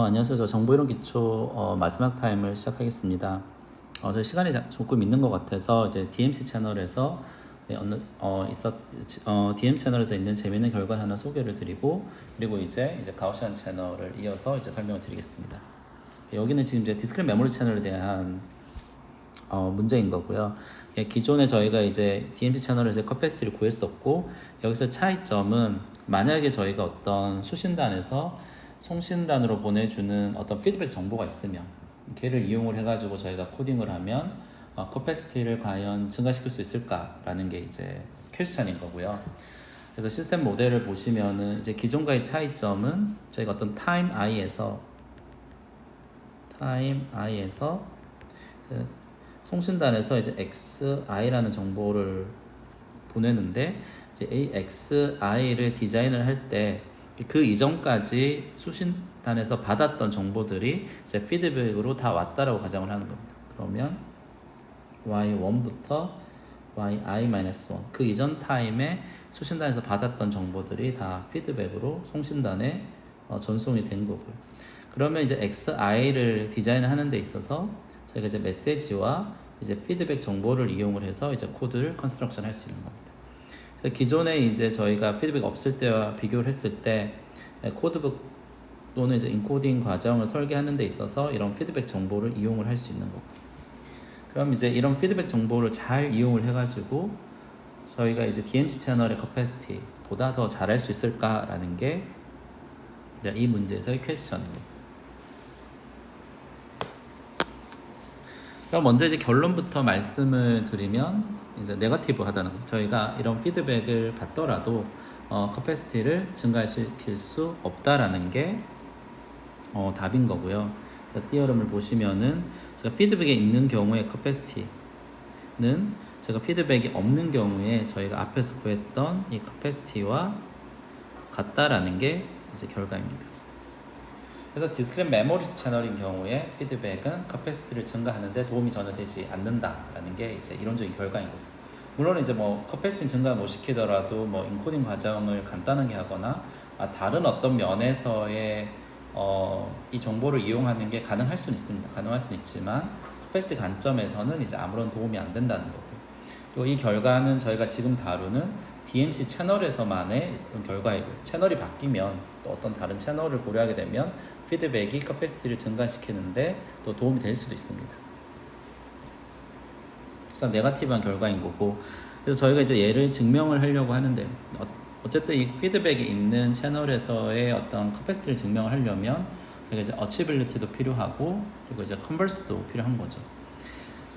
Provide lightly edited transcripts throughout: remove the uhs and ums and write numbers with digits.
안녕하세요. 저 정보이론 기초 마지막 타임을 시작하겠습니다. 저희 시간이 조금 있는 것 같아서 이제 DMC 채널에서 DMC 채널에서 있는 재미있는 결과 하나 소개를 드리고, 그리고 이제 가우시안 채널을 이어서 이제 설명을 드리겠습니다. 여기는 지금 이제 디스크릿 메모리 채널에 대한 문제인 거고요. 기존에 저희가 이제 DMC 채널에서 커패시티를 구했었고, 여기서 차이점은 만약에 저희가 어떤 수신단에서 송신단으로 보내주는 어떤 피드백 정보가 있으면 걔를 이용을 해가지고 저희가 코딩을 하면 커패시티를 과연 증가시킬 수 있을까라는 게 이제 퀘스천인 거고요. 그래서 시스템 모델을 보시면은 이제 기존과의 차이점은 저희가 어떤 타임 i에서 송신단에서 이제 xi라는 정보를 보내는데, 이제 이 xi를 디자인을 할 때 그 이전까지 수신단에서 받았던 정보들이 이제 피드백으로 다 왔다라고 가정을 하는 겁니다. 그러면 y1부터 yi-1 그 이전 타임에 수신단에서 받았던 정보들이 다 피드백으로 송신단에 전송이 된 거고요. 그러면 이제 xi를 디자인하는 데 있어서 저희가 이제 메시지와 이제 피드백 정보를 이용을 해서 이제 코드를 컨스트럭션 할 수 있는 겁니다. 그래서 기존에 이제 저희가 피드백 없을 때와 비교를 했을 때 코드북 또는 이제 인코딩 과정을 설계하는 데 있어서 이런 피드백 정보를 이용을 할 수 있는 거고, 그럼 이제 이런 피드백 정보를 잘 이용을 해가지고 저희가 이제 DMC 채널의 커패시티보다 더 잘할 수 있을까라는 게 이 문제에서의 퀘스천입니다. 그럼 먼저 이제 결론부터 말씀을 드리면, 이제 네거티브 하다는 거, 저희가 이런 피드백을 받더라도 커패시티를 증가시킬 수 없다라는 게 답인 거고요. 그래서 띠어럼을 보시면은 제가 피드백이 있는 경우에 커패시티는 제가 피드백이 없는 경우에 저희가 앞에서 구했던 이 커패시티와 같다라는 게 이제 결과입니다. 그래서 디스크릿 메모리스 채널인 경우에 피드백은 커패시티를 증가하는데 도움이 전혀 되지 않는다라는 게 이제 이론적인 결과인 거고, 물론 이제 뭐 커패시티 증가 못 시키더라도 뭐 인코딩 과정을 간단하게 하거나 다른 어떤 면에서의 이 정보를 이용하는 게 가능할 수는 있습니다. 가능할 수는 있지만 커패시티 관점에서는 이제 아무런 도움이 안 된다는 거고요. 그리고 이 결과는 저희가 지금 다루는 DMC 채널에서만의 결과이고요. 채널이 바뀌면 또 어떤 다른 채널을 고려하게 되면 피드백이 커패시티를 증가시키는데 또 도움이 될 수도 있습니다. 그래서 네거티브한 결과인 거고, 그래서 저희가 이제 얘를 증명을 하려고 하는데, 어쨌든 이 피드백이 있는 채널에서의 어떤 커패시티를 증명을 하려면 저희가 이제 어치빌리티도 필요하고, 그리고 이제 컨버스도 필요한 거죠.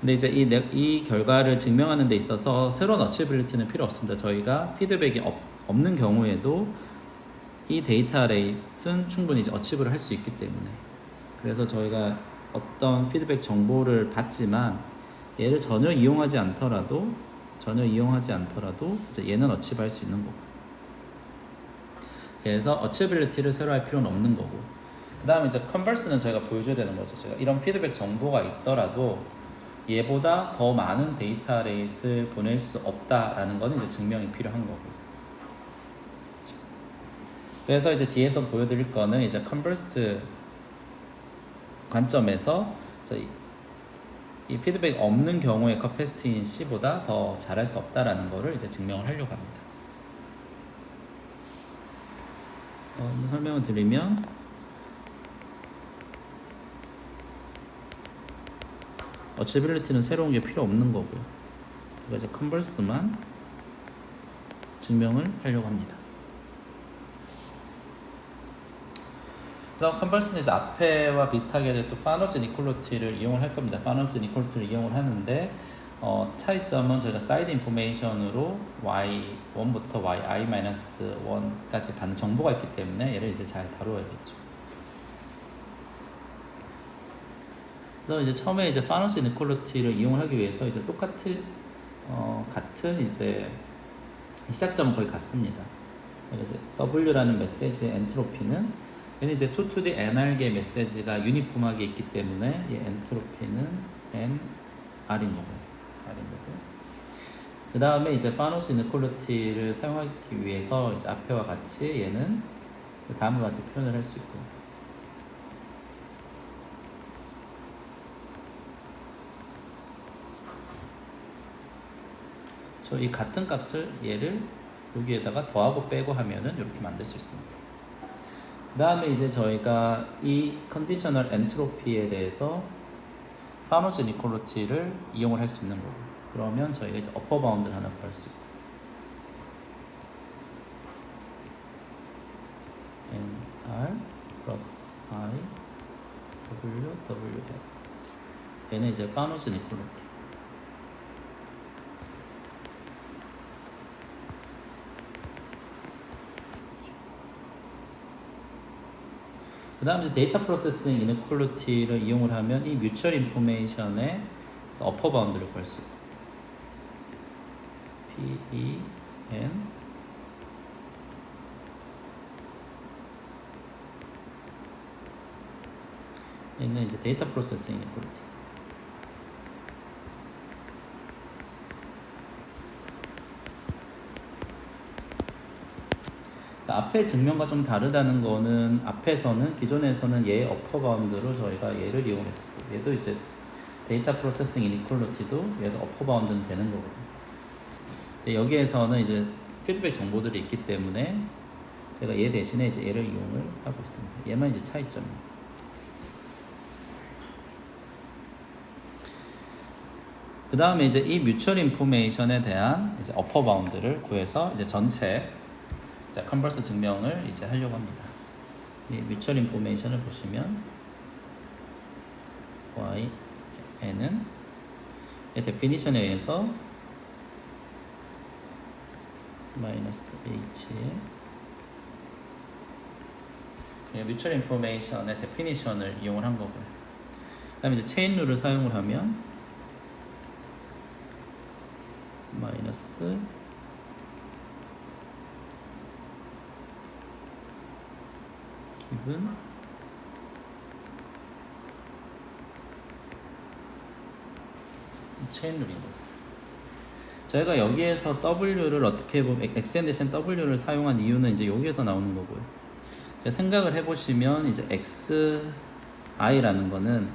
근데 이제 이 결과를 증명하는 데 있어서 새로운 어치빌리티는 필요 없습니다. 저희가 피드백이 없는 경우에도 이 데이터 레이스는 충분히 이제 어치브를 할 수 있기 때문에, 그래서 저희가 어떤 피드백 정보를 받지만 얘를 전혀 이용하지 않더라도 이제 얘는 어치브 할 수 있는 거고, 그래서 어치빌리티를 새로 할 필요는 없는 거고, 그 다음에 이제 컨버스는 저희가 보여줘야 되는 거죠. 제가 이런 피드백 정보가 있더라도 얘보다 더 많은 데이터 레이스를 보낼 수 없다라는 거는 이제 증명이 필요한 거고, 그래서 이제 뒤에서 보여드릴 거는 이제 컨버스 관점에서 이 피드백 없는 경우에 커패시티인 C보다 더 잘할 수 없다라는 거를 이제 증명을 하려고 합니다. 설명을 드리면, 어치빌리티는 새로운 게 필요 없는 거고요. 제가 이제 컨버스만 증명을 하려고 합니다. 그래서 컨버스는 이제 앞에와 비슷하게 이제 또 파너스 이니퀄리티를 이용을 할 겁니다. 파너스 이니퀄리티를 이용을 하는데 차이점은 저희가 사이드 인포메이션으로 y1부터 yi-1까지 받는 정보가 있기 때문에 얘를 이제 잘 다루어야겠죠. 그래서 이제 처음에 이제 파너스 이니퀄리티를 이용을 하기 위해서 이제 같은 이제 시작점은 거의 같습니다. 그래서 W라는 메시지의 엔트로피는 얘는 이제 2 to the nr개의 메시지가 유니폼하게 있기 때문에 이 엔트로피는 nr인 거고요. 그 다음에 이제 파노스 이니퀄리티를 사용하기 위해서 이제 앞에와 같이 얘는 다음과 같이 표현을 할 수 있고, 이 같은 값을 얘를 여기에다가 더하고 빼고 하면은 이렇게 만들 수 있습니다. 그 다음에 이제 저희가 이 컨디셔널 엔트로피에 대해서 파노스 이니퀄리티를 이용을 할 수 있는 거고, 그러면 저희가 이제 어퍼 바운드를 하나 구할 수 있고, nr 플러스 i w 얘는 이제 파노스 이니퀄리티. 그 다음 이제 데이터 프로세싱 이니퀄리티를 이용을 하면 이 뮤추얼 인포메이션의 어퍼 바운드를 구할 수 있고, PEN 얘는 이제 데이터 프로세싱 이니퀄리티. 앞에 증명과 좀 다르다는 거는, 앞에서는 기존에서는 얘 어퍼 바운드로 저희가 얘를 이용했었고, 얘도 이제 데이터 프로세싱 이니퀄리티도 얘도 어퍼 바운드는 되는 거거든요. 근데 여기에서는 이제 피드백 정보들이 있기 때문에 제가 얘 대신에 이제 얘를 이용을 하고 있습니다. 얘만 이제 차이점입니다. 그 다음에 이제 이 뮤추얼 인포메이션에 대한 이제 어퍼 바운드를 구해서 이제 전체 컨버스 증명을 이제 하려고 합니다. 이 뮤추얼 인포메이션을 보시면 yn은 이 데피니션에 의해서 마이너스 h에 뮤추얼 인포메이션의 데피니션을 이용을 한 거고요. 그 다음에 이제 체인 룰을 사용을 하면 마이너스 기분 체인 룰인 거예요. 저희가 여기에서 W를 어떻게 보면 Xn 대신 W를 사용한 이유는 이제 여기에서 나오는 거고요. 제가 생각을 해보시면 이제 Xi라는 거는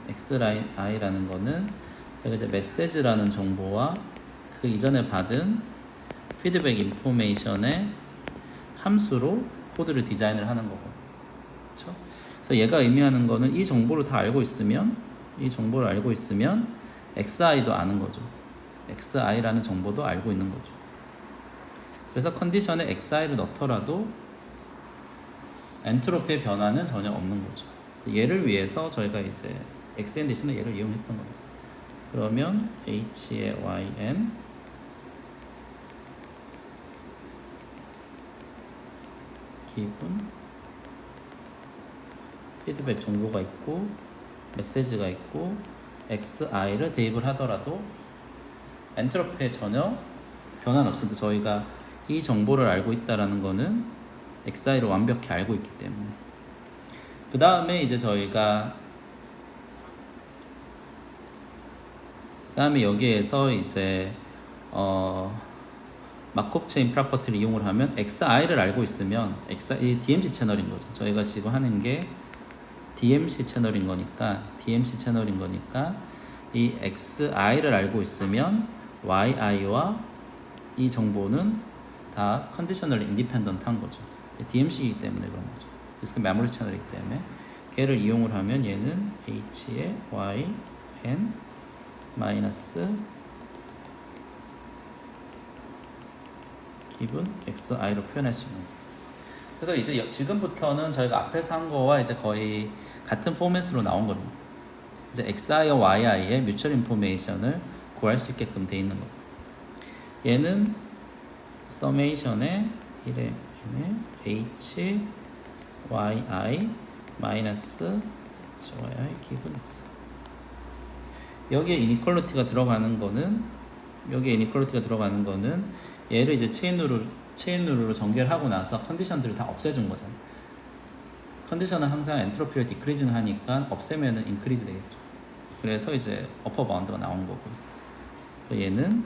제가 이제 메시지라는 정보와 그 이전에 받은 피드백 인포메이션의 함수로 코드를 디자인을 하는 거고, 그렇죠? 그래서 얘가 의미하는 거는 이 정보를 다 알고 있으면 XI도 아는 거죠. XI라는 정보도 알고 있는 거죠. 그래서 컨디션에 XI를 넣더라도 엔트로피의 변화는 전혀 없는 거죠. 얘를 위해서 저희가 이제 XN 대신에 얘를 이용했던 겁니다. 그러면 H의 YN 기분 피드백 정보가 있고 메시지가 있고 XI를 대입을 하더라도 엔트로피에 전혀 변화는 없습니다. 저희가 이 정보를 알고 있다라는 거는 XI를 완벽히 알고 있기 때문에. 그 다음에 이제 저희가 여기에서 이제 마콥 체인 프로퍼티를 이용을 하면 XI를 알고 있으면 이 DMC 채널인 거죠. 저희가 지금 하는 게 DMC 채널인 거니까 이 XI를 알고 있으면 YI와 이 정보는 다 컨디셔널 인디펜던트한 거죠. DMC이기 때문에 그런 거죠. 디스크 메모리 채널이기 때문에 걔를 이용을 하면 얘는 H의 YN 마이너스 기분 XI로 표현할 수 있는 거예요. 그래서 이제 지금부터는 저희가 앞에서 한 거와 이제 거의 같은 포맷으로 나온 겁니다. 이제 XI와 YI의 뮤추얼 인포메이션을 구할 수 있게끔 돼 있는 거예요. 얘는 서메이션의 1의 H YI 마이너스 YI 기분 X. 여기에 이니퀄리티가 들어가는 거는 얘를 이제 체인 룰로 전개를 하고 나서 컨디션들을 다 없애준 거잖아요. 컨디션은 항상 엔트로피를 디크리징 하니까 없애면은 인크리즈 되겠죠. 그래서 이제 어퍼 바운드가 나온 거고, 얘는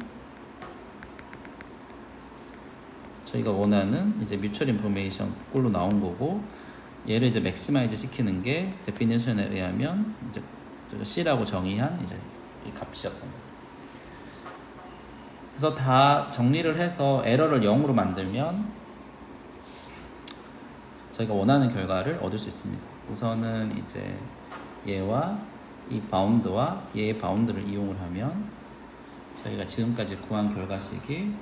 저희가 원하는 이제 뮤추얼 인포메이션 꼴로 나온 거고, 얘를 이제 맥시마이즈 시키는 게 데피니션에 의하면 이제 C라고 정의한 이제 이 값이었던 거예요. 그래서 다 정리를 해서 에러를 0으로 만들면 저희가 원하는 결과를 얻을 수 있습니다. 우선은 이제 얘와 이 바운드와 얘의 바운드를 이용을 하면 저희가 지금까지 구한 결과식이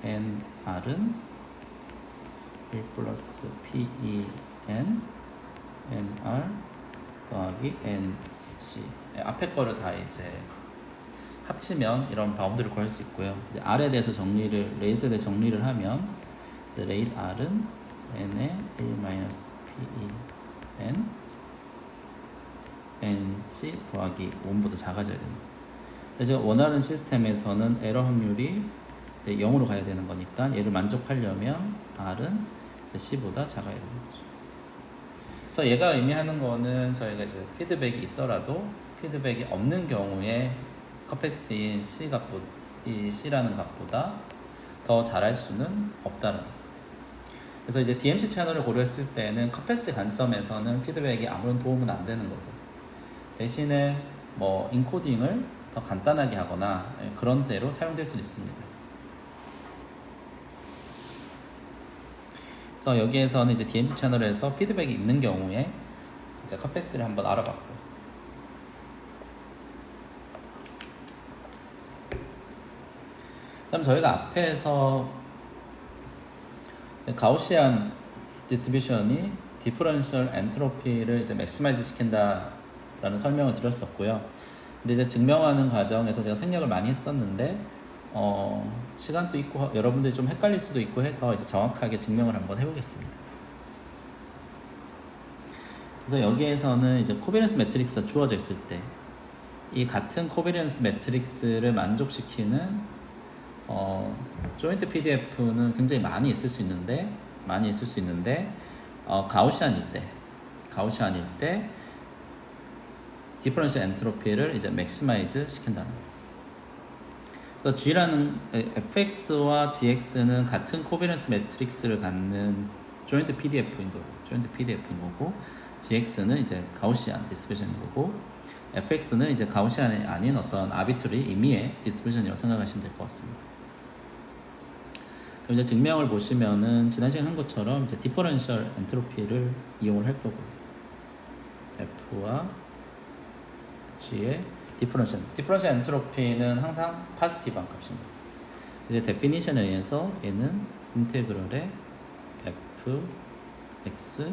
nr은 1 플러스 pen nr 더하기 nc 앞에 거를 다 이제 합치면 이런 바운드를 구할 수 있고요. r에 대해서 레이스에 대해 정리를 하면 이제 레일 r은 n의 1-pen nc 더하기 5보다 작아져야 됩니다. 그래서 제가 원하는 시스템에서는 에러 확률이 이제 0으로 가야 되는 거니까 얘를 만족하려면 r은 이제 c보다 작아야 되는 거죠. 그래서 얘가 의미하는 거는 저희가 이제 피드백이 있더라도 피드백이 없는 경우에 커패시티인 C라는 값보다 더 잘할 수는 없다는 거예요. 그래서 이제 DMC 채널을 고려했을 때는 커패시티 관점에서는 피드백이 아무런 도움은 안 되는 거고 대신에 뭐 인코딩을 더 간단하게 하거나 그런 데로 사용될 수 있습니다. 그래서 여기에서는 이제 DMC 채널에서 피드백이 있는 경우에 이제 커패시티를 한번 알아봤고요. 그다음 저희가 앞에서 가우시안 디스트리뷰션이 디퍼런셜 엔트로피를 이제 맥시마이즈 시킨다라는 설명을 드렸었고요. 근데 이제 증명하는 과정에서 제가 생략을 많이 했었는데 시간도 있고 여러분들이 좀 헷갈릴 수도 있고 해서 이제 정확하게 증명을 한번 해보겠습니다. 그래서 여기에서는 이제 코비넌스 매트릭스가 주어져 있을 때 이 같은 코비넌스 매트릭스를 만족시키는 조인트 PDF는 굉장히 많이 있을 수 있는데 가우시안일 때 디퍼런셜 엔트로피를 이제 맥시마이즈 시킨다는 거예요. 그래서 G라는 fx와 gx는 같은 코비넌스 매트릭스를 갖는 조인트 PDF인 거고 gx는 이제 가우시안 디스트리뷰션인 거고 fx는 이제 가우시안이 아닌 어떤 아비트리 임의의 디스트리뷰션이라고 생각하시면 될 것 같습니다. 그럼 이제 증명을 보시면은 지난 시간에 한 것처럼 이제 디퍼런셜 엔트로피를 이용을 할 거고요. F와 G의 디퍼런셜 엔트로피는 항상 포지티브한 값입니다. 이제 데피니션에 의해서 얘는 인테그럴의 fx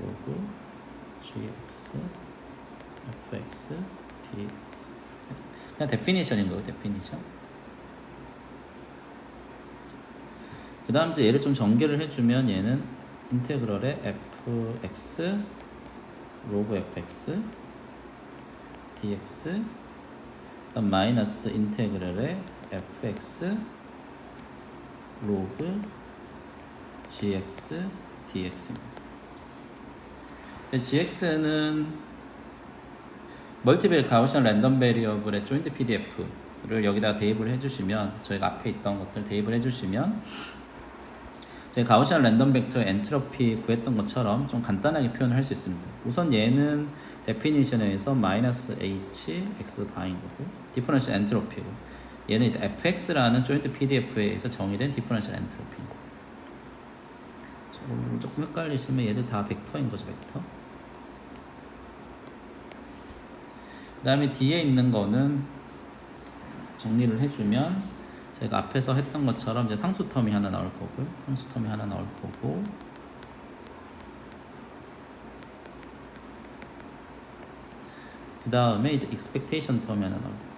로그 gx fx dx 그냥 데피니션인 거예요. 데피니션. 그 다음 이제 얘를 좀 전개를 해주면 얘는 인테그럴의 fx 로그 fx dx 그다음 마이너스 인테그럴의 fx 로그 gx dx입니다. gx는 멀티벨 가우시안 랜덤 베리어블의 조인트 PDF를 여기다 대입을 해주시면 저희가 앞에 있던 것들 대입을 해주시면 제가 가우시안 랜덤 벡터 엔트로피 구했던 것처럼 좀 간단하게 표현을 할 수 있습니다. 우선 얘는 데피니션에서 마이너스 h x 바인 거고 디퍼런셜 엔트로피고 얘는 이제 fx라는 조인트 PDF에 의해서 정의된 디퍼런셜 엔트로피인 거고 조금 헷갈리시면 얘들 다 벡터인 거죠. 벡터. 그 다음에 뒤에 있는 거는 정리를 해주면 제가 앞에서 했던 것처럼 이제 상수 텀이 하나 나올 거고요. 그 다음에 이제 expectation 텀이 하나 나올 거고.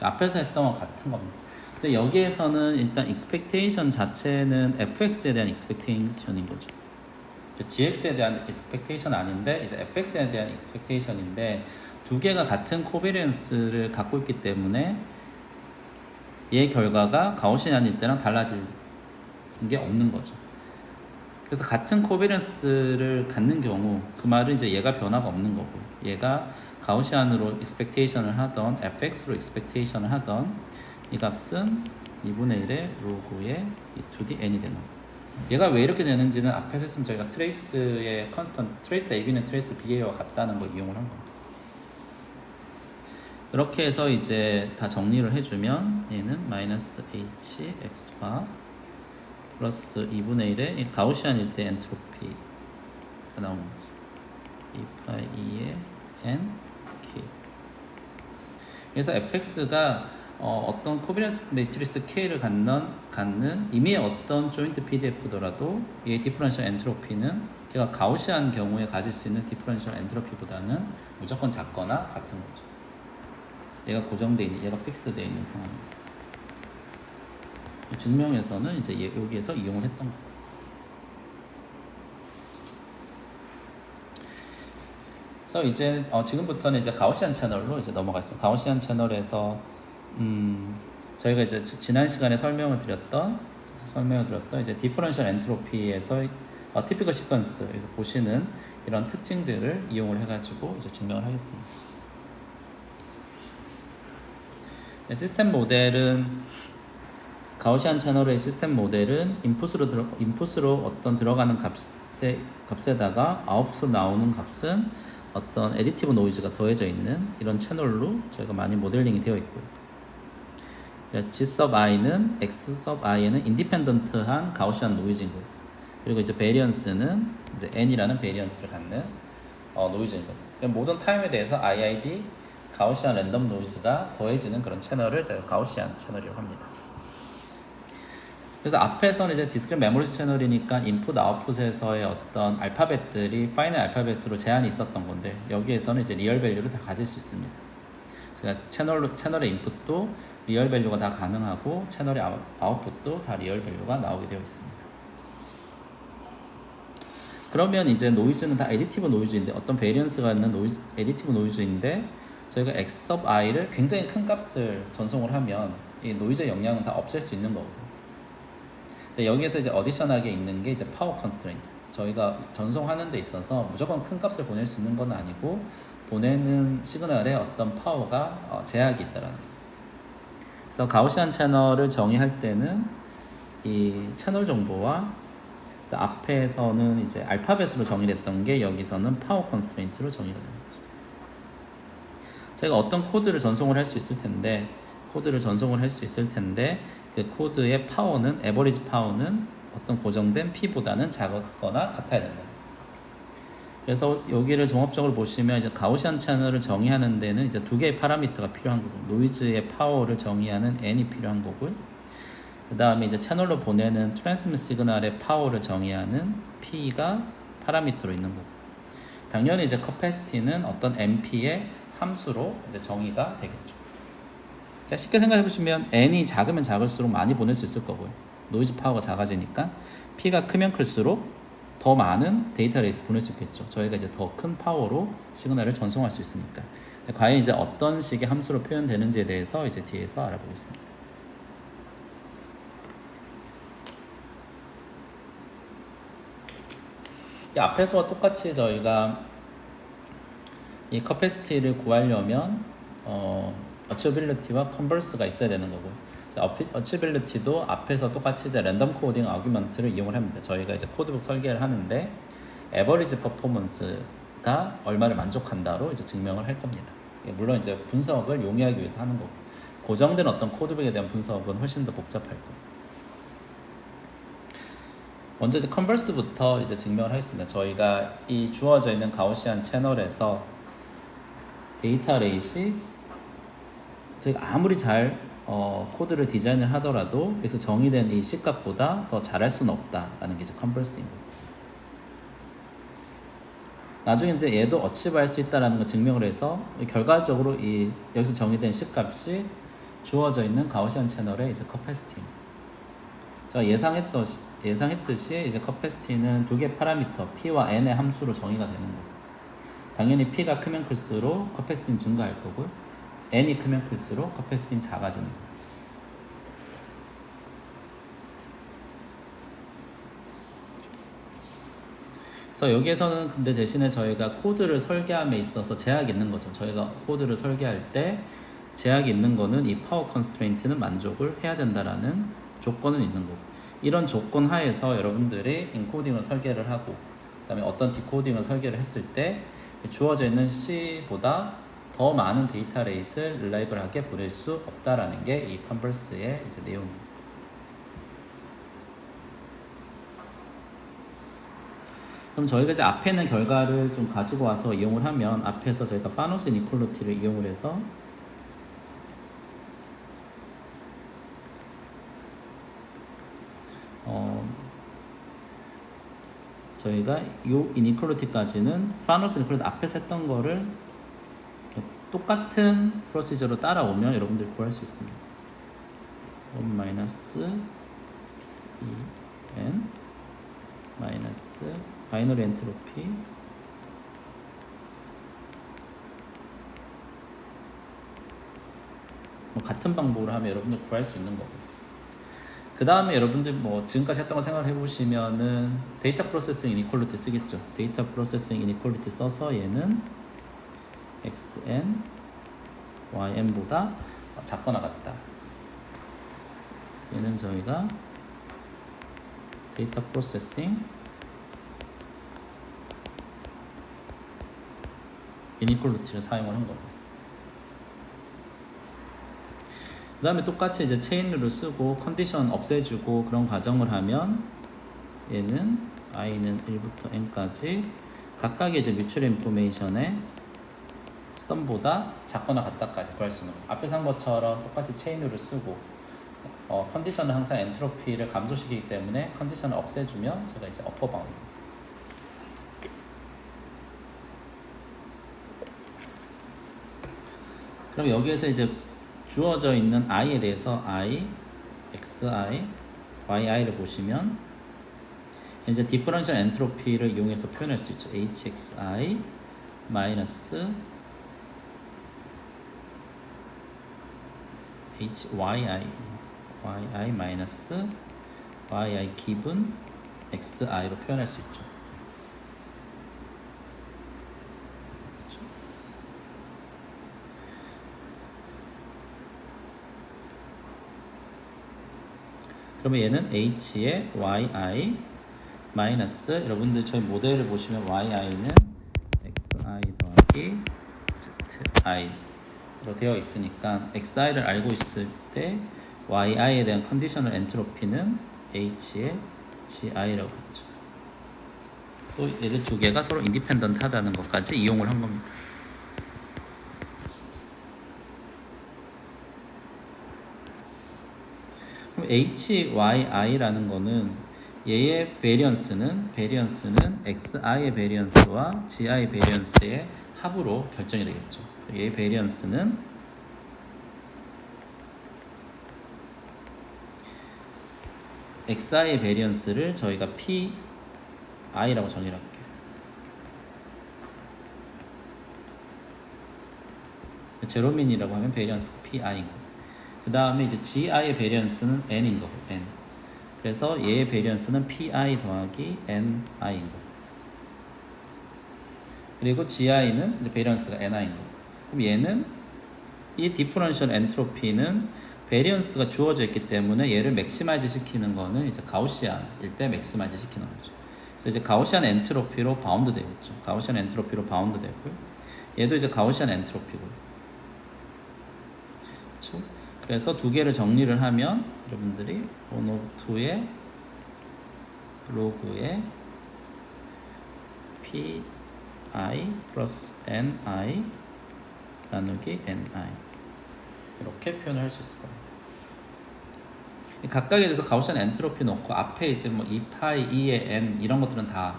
앞에서 했던 것 같은 겁니다. 근데 여기에서는 일단 expectation 자체는 fx에 대한 expectation인 거죠. gx에 대한 expectation 아닌데 이제 fx에 대한 expectation인데 두 개가 같은 코비런스를 갖고 있기 때문에 얘 결과가 가우시안일 때랑 달라질 게 없는 거죠. 그래서 같은 코비런스를 갖는 경우 그 말은 이제 얘가 변화가 없는 거고 얘가 가우시안으로 expectation을 하던 fx로 expectation을 하던 이 값은 2분의 1의 로그의 e to the n이 되는 거예요. 얘가 왜 이렇게 되는지는 앞에서 했으면 저희가 트레이스의 컨스턴트, 트레이스 AB는 트레이스 BA와 같다는 걸 이용을 한 겁니다. 이렇게 해서 이제 다 정리를 해주면 얘는 마이너스 H X바 플러스 2분의 1의 가우시안일 때 엔트로피가 나오는 거죠. 2파이 2의 N K. 그래서 fx가 어떤 코비넌스 매트리스 K를 갖는 이미 어떤 조인트 PDF더라도 이 디퍼런셜 엔트로피는 걔가 가우시안 경우에 가질 수 있는 디퍼런셜 엔트로피보다는 무조건 작거나 같은 거죠. 얘가 고정되어 있는, 얘가 픽스되어 있는 상황에서. 증명에서는 이제 여기에서 이용을 했던 거예요. 그래서 이제 지금부터는 이제 가우시안 채널로 이제 넘어가겠습니다. 가우시안 채널에서 저희가 이제 지난 시간에 설명을 드렸던 이제 디퍼런셜 엔트로피에서 티피컬 시퀀스에서 보시는 이런 특징들을 이용을 해가지고 이제 증명을 하겠습니다. 시스템 모델은 가우시안 채널의 시스템 모델은 인풋으로 어떤 들어가는 값에다가 아웃풋으로 나오는 값은 어떤 애디티브 노이즈가 더해져 있는 이런 채널로 저희가 많이 모델링이 되어 있고요. G sub i는 X sub i에는 인디펜던트한 가우시안 노이즈인 거예요. 그리고 이제 베리언스는 이제 N이라는 베리언스를 갖는 노이즈인 거예요. 모든 타임에 대해서 IID 가우시안 랜덤 노이즈가 더해지는 그런 채널을 저희가 가우시안 채널이라고 합니다. 그래서 앞에서는 이제 디스크릿 메모리 채널이니까 인풋 아웃풋에서의 어떤 알파벳들이 파이널 알파벳으로 제한이 있었던 건데 여기에서는 이제 리얼 밸류를 다 가질 수 있습니다. 제가 채널의 인풋도 리얼 밸류가 다 가능하고 채널의 아웃풋도 다 리얼 밸류가 나오게 되어 있습니다. 그러면 이제 노이즈는 다 에디티브 노이즈인데 어떤 베리언스가 있는 에디티브 노이즈인데 저희가 X sub i를 굉장히 큰 값을 전송을 하면 이 노이즈의 영향은 다 없앨 수 있는 거거든요. 근데 여기에서 이제 어디셔널하게 있는 게 이제 파워 컨스트레인트. 저희가 전송하는 데 있어서 무조건 큰 값을 보낼 수 있는 건 아니고 보내는 시그널에 어떤 파워가 제약이 있다라는 거예요. 그래서 가우시안 채널을 정의할 때는 이 채널 정보와 앞에서는 이제 알파벳으로 정의됐던 게 여기서는 파워 컨스트레인트로 정의가 됩니다. 제가 어떤 코드를 전송을 할 수 있을 텐데 그 코드의 파워는 에버리지 파워는 어떤 고정된 P보다는 작거나 같아야 된다. 그래서 여기를 종합적으로 보시면 이제 가우시안 채널을 정의하는 데는 이제 두 개의 파라미터가 필요한 거고 노이즈의 파워를 정의하는 N이 필요한 거고요. 그 다음에 이제 채널로 보내는 트랜스밋 시그널의 파워를 정의하는 P가 파라미터로 있는 거고 당연히 이제 커패시티는 어떤 MP의 함수로 이제 정의가 되겠죠. 쉽게 생각해 보시면 N이 작으면 작을수록 많이 보낼 수 있을 거고요. 노이즈 파워가 작아지니까 P가 크면 클수록 더 많은 데이터 레이스 보낼 수 있겠죠. 저희가 이제 더 큰 파워로 시그널을 전송할 수 있으니까. 과연 이제 어떤 식의 함수로 표현되는지에 대해서 이제 뒤에서 알아보겠습니다. 이 앞에서와 똑같이 저희가 이 커패시티를 구하려면 어치빌리티와 컨버스가 있어야 되는 거고 어치빌리티도 앞에서 똑같이 이제 랜덤 코딩 아규먼트를 이용을 합니다. 저희가 이제 코드북 설계를 하는데 에버리지 퍼포먼스가 얼마를 만족한다로 이제 증명을 할 겁니다. 물론 이제 분석을 용이하기 위해서 하는 거고 고정된 어떤 코드북에 대한 분석은 훨씬 더 복잡할 거고 먼저 이제 컨버스부터 이제 증명을 하겠습니다. 저희가 이 주어져 있는 가우시안 채널에서 데이터 레이시 저희가 아무리 잘 코드를 디자인을 하더라도 여기서 정의된 이 C값보다 더 잘할 수는 없다라는 게 이제 컨버스입니다. 나중에 이제 얘도 어치브할 수 있다라는 걸 증명을 해서 결과적으로 이 여기서 정의된 C값이 주어져 있는 가우시안 채널의 이제 커패시티입니다. 제가 예상했듯이 이제 커패시티는 두 개의 파라미터 P와 N의 함수로 정의가 되는 거고 당연히 P가 크면 클수록 커패시티는 증가할 거고요. N이 크면 클수록 커패시티는 작아지는 거예요. 그래서 여기에서는 근데 대신에 저희가 코드를 설계함에 있어서 제약이 있는 거죠. 저희가 코드를 설계할 때 제약이 있는 거는 이 파워 컨스트레인트는 만족을 해야 된다라는 조건은 있는 거고 이런 조건 하에서 여러분들이 인코딩을 설계를 하고 그다음에 어떤 디코딩을 설계를 했을 때 주어져 있는 C보다 더 많은 데이터 레이스를 릴라이블하게 보낼 수 없다라는 게 이 컨버스의 이제 내용입니다. 그럼 저희가 이제 앞에 있는 결과를 좀 가지고 와서 이용을 하면 앞에서 저희가 파노스 이니퀄리티를 이용을 해서 저희가 이 이니퀄리티까지는 파노스 이니퀄리티 앞에서 했던 거를 똑같은 프로시저로 따라오면 여러분들이 구할 수 있습니다. 1 마이너스 2n 마이너스 바이너리 엔트로피 뭐 같은 방법으로 하면 여러분들 구할 수 있는 거고. 그 다음에 여러분들 뭐 지금까지 했던 거 생각해 보시면은 데이터 프로세싱 이니퀄리티 쓰겠죠. 데이터 프로세싱 이니퀄리티 써서 얘는 xn yn보다 작거나 같다. 얘는 저희가 데이터 프로세싱 이니퀄리티를 사용을 한 겁니다. 그 다음에 똑같이 이제 체인룰을 쓰고 컨디션 없애주고 그런 과정을 하면 얘는 i는 1부터 n까지 각각의 이제 뮤추얼 인포메이션의 썸보다 작거나 같다까지 구할 수 있는 거예요. 앞에서 한 것처럼 똑같이 체인룰을 쓰고 컨디션은 항상 엔트로피를 감소시키기 때문에 컨디션을 없애주면 제가 이제 어퍼 바운드. 그럼 여기에서 이제 주어져 있는 i에 대해서 i, xi, yi를 보시면 이제 디퍼런셜 엔트로피를 이용해서 표현할 수 있죠. hxi 마이너스 yi 마이너스 yi 기분 xi로 표현할 수 있죠. 그러면 얘는 h의 yi 마이너스 여러분들 저희 모델을 보시면 yi는 xi 더하기 zi로 되어 있으니까 xi를 알고 있을 때 yi에 대한 컨디셔널 엔트로피는 h의 gi라고 그러죠. 또 얘들 두 개가 서로 인디펜던트하다는 것까지 이용을 한 겁니다. HYI라는 거는 얘의 베리언스는 XI의 베리언스와 GI 베리언스의 합으로 결정이 되겠죠. 얘의 베리언스는 XI의 베리언스를 저희가 PI라고 정의를 할게요. 제로민이라고 하면 베리언스가 PI인 거예요. 그 다음에 이제 GI의 베리언스는 N인 거고, N. 그래서 얘의 베리언스는 PI 더하기 NI인 거고. 그리고 GI는 이제 베리언스가 NI인 거고. 그럼 얘는 이 디퍼런셜 엔트로피는 베리언스가 주어져 있기 때문에 얘를 맥시마이즈 시키는 거는 이제 가우시안일 때 맥시마이즈 시키는 거죠. 그래서 이제 가우시안 엔트로피로 바운드 되겠죠. 가우시안 엔트로피로 바운드 되고요. 얘도 이제 가우시안 엔트로피고요. 그렇죠? 그래서 두 개를 정리를 하면 여러분들이 1/2의 로그의 pi 플러스 ni 나누기 ni 이렇게 표현을 할 수 있을 겁니다. 각각에 대해서 가우시안 엔트로피 넣고 앞에 이제 뭐 2파이, 2의 n 이런 것들은 다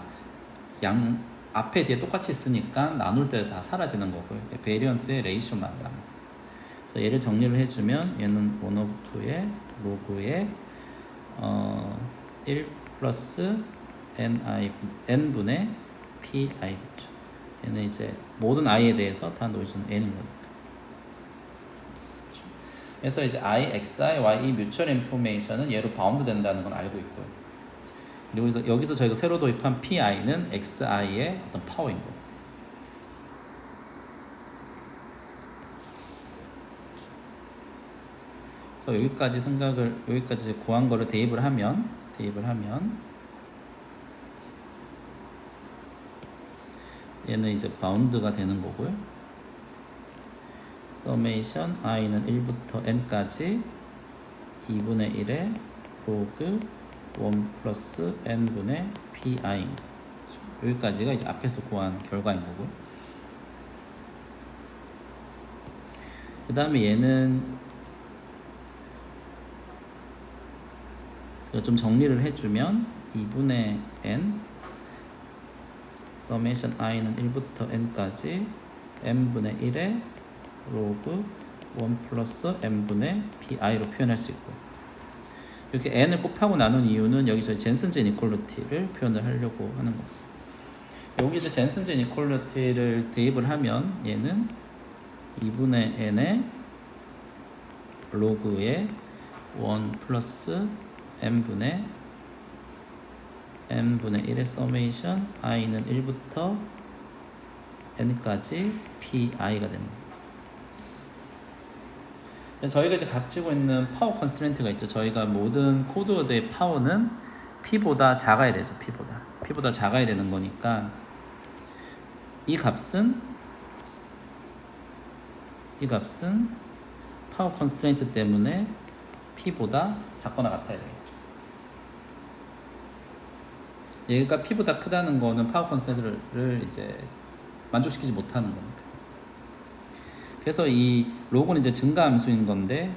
앞에 뒤에 똑같이 있으니까 나눌 때 다 사라지는 거고요. 베리언스의 레이쇼만 남고. 그래서 얘를 정리를 해주면 얘는 1/2의 로그의 1 플러스 n분의 pi겠죠. 얘는 이제 모든 i에 대해서 다 놓여주는 n인 거니까. 그래서 이제 i, xi, y 이 뮤추얼 인포메이션은 얘로 바운드 된다는 건 알고 있고요. 그리고 여기서 저희가 새로 도입한 pi는 xi의 어떤 파워인 거예요. 그래서 여기까지 구한 거를 대입을 하면 대입을 하면 얘는 이제 바운드가 되는 거고요. 서메이션 i는 1부터 n까지 2분의 1의 로그 1 플러스 n분의 pi. 여기까지가 이제 앞에서 구한 결과인 거고요. 그 다음에 얘는 좀 정리를 해주면 2분의 n 서메이션 i는 1부터 n까지 n분의 1의 로그 1 플러스 n분의 pi로 표현할 수 있고, 이렇게 n을 곱하고 나눈 이유는 여기서 젠슨즈 이니퀄리티를 표현을 하려고 하는 겁니다. 여기서 젠슨즈 이니퀄리티를 대입을 하면 얘는 2분의 n의 로그의 1 플러스 n분의 1의 서메이션 i는 1부터 n까지 pi가 되는 거예요. 저희가 이제 가지고 있는 파워 컨스트레인트가 있죠. 저희가 모든 코드워드의 파워는 p보다 작아야 되죠. p보다 작아야 되는 거니까 이 값은 파워 컨스트레인트 때문에 p보다 작거나 같아야 되겠죠. 얘가 p보다 크다는 거는 파워 컨스트레인트를 이제 만족시키지 못하는 거니까. 그래서 이 로그는 이제 증가함수인 건데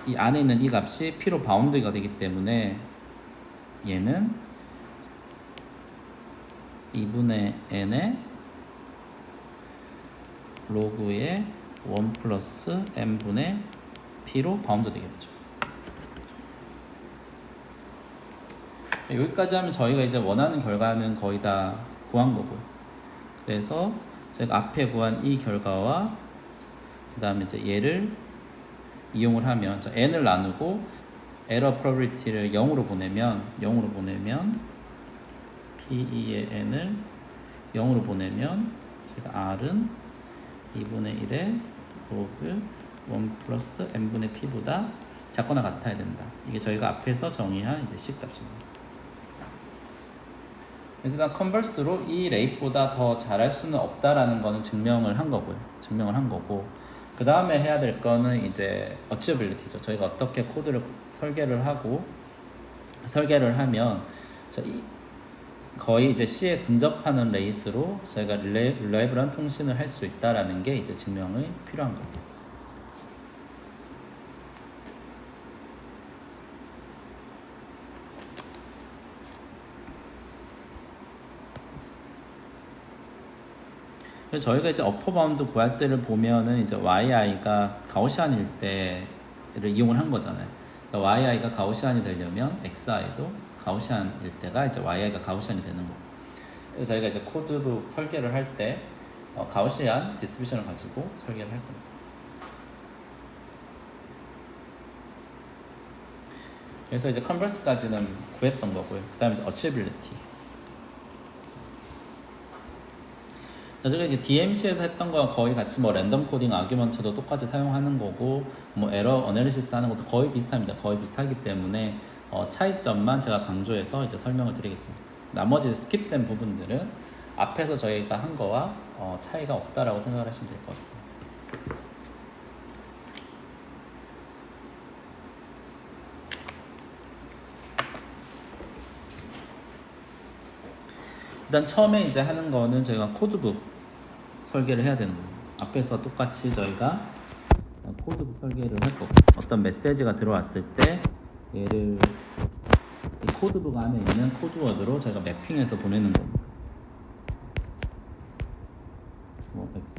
이 안에 있는 이 값이 p로 바운드가 되기 때문에 얘는 2분의 n의 로그의 1 플러스 n분의 p로 바운드 되겠죠. 여기까지 하면 저희가 이제 원하는 결과는 거의 다 구한 거고요. 그래서 저희가 앞에 구한 이 결과와 그 다음에 이제 얘를 이용을 하면 n을 나누고 에러 프로비리티를 0으로 보내면 P2의 n을 0으로 보내면 제가 R은 2분의 1의 로그 1 플러스 n분의 p보다 작거나 같아야 된다. 이게 저희가 앞에서 정의한 이제 C값입니다. 그래서 일단 컨버스로 이 레이트보다 더 잘할 수는 없다라는 거는 증명을 한 거고, 그 다음에 해야 될 거는 이제 어치어빌리티죠. 저희가 어떻게 코드를 설계를 하면 거의 이제 C에 근접하는 레이스로 저희가 릴레이블한 통신을 할 수 있다라는 게 이제 증명이 필요한 겁니다. 그래서 저희가 이제 어퍼 바운드 구할 때를 보면은 이제 yi가 가우시안일 때를 이용을 한 거잖아요. 그러니까 yi가 가우시안이 되려면 xi도 가우시안일 때가 이제 yi가 가우시안이 되는 거고. 그래서 저희가 이제 코드북 설계를 할 때 가우시안 디스트리뷰션을 가지고 설계를 할 겁니다. 그래서 이제 컨버스까지는 구했던 거고요. 그 다음에 이제 어치빌리티. 저희가 이제 DMC에서 했던 거와 거의 같이 랜덤 코딩 아규먼트도 똑같이 사용하는 거고, 에러 어널리시스 하는 것도 거의 비슷합니다. 거의 비슷하기 때문에 차이점만 제가 강조해서 이제 설명을 드리겠습니다. 나머지 스킵된 부분들은 앞에서 저희가 한 거와 차이가 없다라고 생각을 하시면 될 것 같습니다. 일단 처음에 이제 하는 거는 저희가 코드북 설계를 해야 되는 거예요. 앞에서 똑같이 저희가 코드북 설계를 할 거고, 어떤 메시지가 들어왔을 때 얘를 이 코드북 안에 있는 코드워드로 저희가 매핑해서 보내는 겁니다.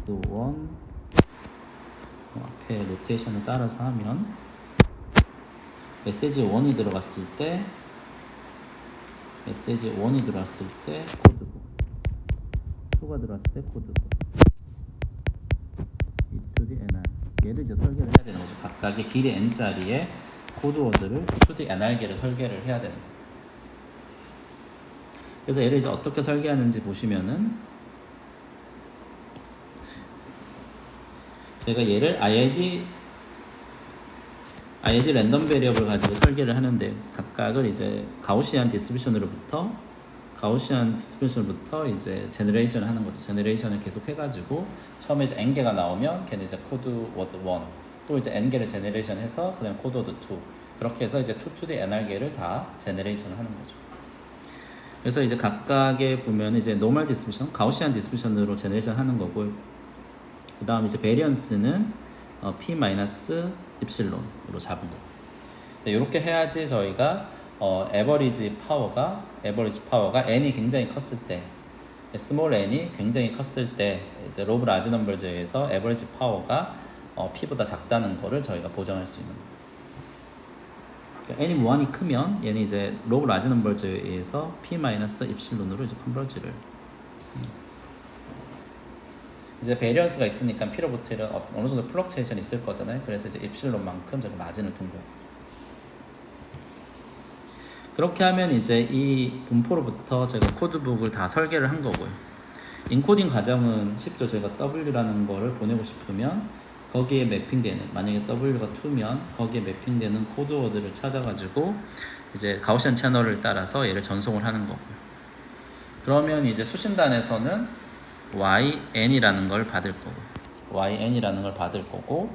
x1 앞에 로테이션을 따라서 하면 메시지 1이 들어갔을 때 코드북, 2가 들어왔을 때 코드북, to the nr, 얘를 이제 설계를 해야 되는 거죠. 각각의 길이 n짜리의 코드워드를 to the nr개를 설계를 해야 되는 거예요. 그래서 얘를 이제 어떻게 설계하는지 보시면은, 제가 얘를 IID id 랜덤 베리어블 가지고 설계를 하는데 각각을 이제 가우시안 디스트리뷰션으로부터 이제 제너레이션 하는 거죠. 제너레이션을 계속 해가지고 처음에 이제 n개가 나오면 걔는 이제 코드 워드 1, 또 이제 n개를 제너레이션 해서 그다음 코드 워드 2, 그렇게 해서 이제 2 to the nr개를 다 제너레이션 하는 거죠. 그래서 이제 각각에 보면 이제 노멀 디스트리뷰션, 가우시안 디스트리뷰션으로 제너레이션 하는 거고, 그다음 이제 베리언스는 p 입실론으로 잡은 거고. 이렇게 해야지 저희가 에버리지 파워가 n이 굉장히 컸을 때, 스몰 n이 굉장히 컸을 때 이제 로브 라지 넘버즈에서 에버리지 파워가 p보다 작다는 거를 저희가 보정할 수 있는 거예요. 그러니까 n이 무한히 크면 얘는 이제 로그 라지 넘버즈에서 p 입실론으로 이제 컨버지를. 이제 베리언스가 있으니까 피로부터는 어느 정도 플럭체이션이 있을 거잖아요. 그래서 이제 입실론만큼 제가 마진을 둔 거예요. 그렇게 하면 이제 이 분포로부터 제가 코드북을 다 설계를 한 거고요. 인코딩 과정은 쉽죠. 제가 W라는 거를 보내고 싶으면 거기에 매핑되는, 만약에 W가 2면 거기에 매핑되는 코드워드를 찾아가지고 이제 가우시안 채널을 따라서 얘를 전송을 하는 거고요. 그러면 이제 수신단에서는 YN이라는 걸 받을 거고,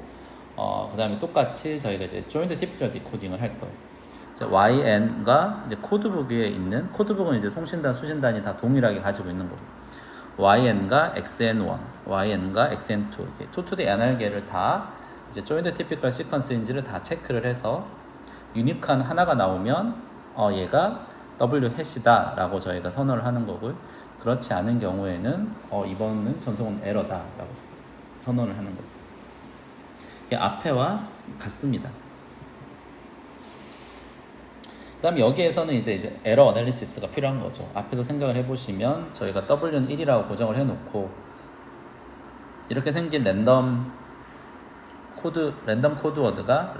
그 다음에 똑같이 저희가 이제 joint typical decoding을 할 거예요. YN과 이제 코드북 위에 있는, 코드북은 이제 송신단, 수신단이 다 동일하게 가지고 있는 거고, YN과 XN1, YN과 XN2, 이렇게 2 to the nr개를 다 이제 joint typical sequence인지를 다 체크를 해서 유니크한 하나가 나오면 얘가 W 해시다 라고 저희가 선언을 하는 거고요. 그렇지 않은 경우에는 이번은 전송은 에러다 라고 선언을 하는 거예요. 이게 앞에와 같습니다. 그 다음 여기에서는 이제 에러 어널리시스가 필요한 거죠. 앞에서 생각을 해보시면 저희가 W는 1이라고 고정을 해놓고 이렇게 생긴 랜덤 코드워드가